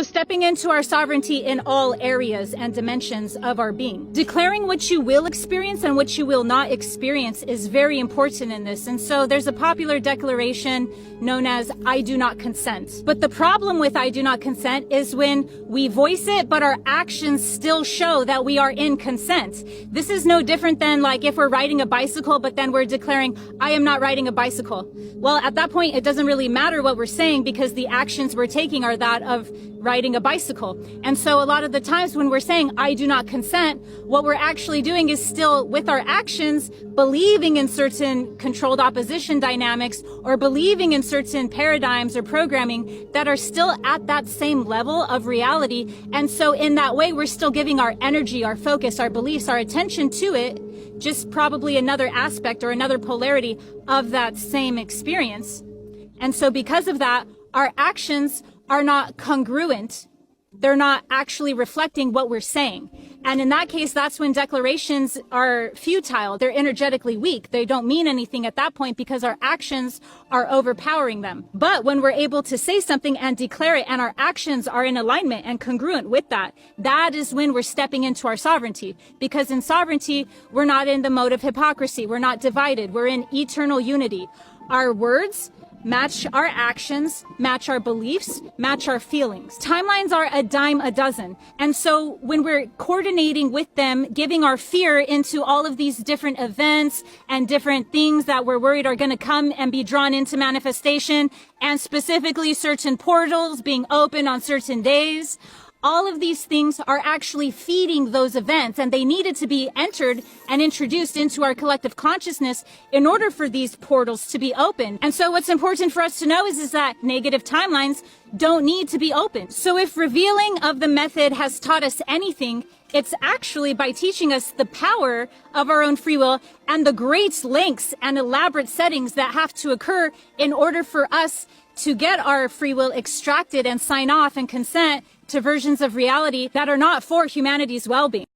stepping into our sovereignty in all areas and dimensions of our being. Declaring what you will experience and what you will not experience is very important in this. And so there's a popular declaration known as I do not consent. But the problem with I do not consent is when we voice it, but our actions still show that we are in consent. This is no different than like if we're riding a bicycle, but then we're declaring, I am not riding a bicycle. Well, at that point, it doesn't really matter what we're saying because the actions we're taking are that of riding a bicycle. And so a lot of the times when we're saying, I do not consent, what we're actually doing is still with our actions, believing in certain controlled opposition dynamics or believing in certain paradigms or programming that are still at that same level of reality. And so in that way, we're still giving our energy, our focus, our beliefs, our attention to it, just probably another aspect or another polarity of that same experience. And so because of that, our actions are not congruent. They're not actually reflecting what we're saying. And in that case, that's when declarations are futile. They're energetically weak. They don't mean anything at that point because our actions are overpowering them. But when we're able to say something and declare it and our actions are in alignment and congruent with that, that is when we're stepping into our sovereignty. Because in sovereignty, we're not in the mode of hypocrisy. We're not divided. We're in eternal unity. Our words match our actions, match our beliefs, match our feelings. Timelines are a dime a dozen. And so when we're coordinating with them, giving our fear into all of these different events and different things that we're worried are going to come and be drawn into manifestation, and specifically certain portals being open on certain days, all of these things are actually feeding those events, and they needed to be entered and introduced into our collective consciousness in order for these portals to be open. And so what's important for us to know is that negative timelines don't need to be open. So if revealing of the method has taught us anything, it's actually by teaching us the power of our own free will and the great lengths and elaborate settings that have to occur in order for us to get our free will extracted and sign off and consent to versions of reality that are not for humanity's well-being.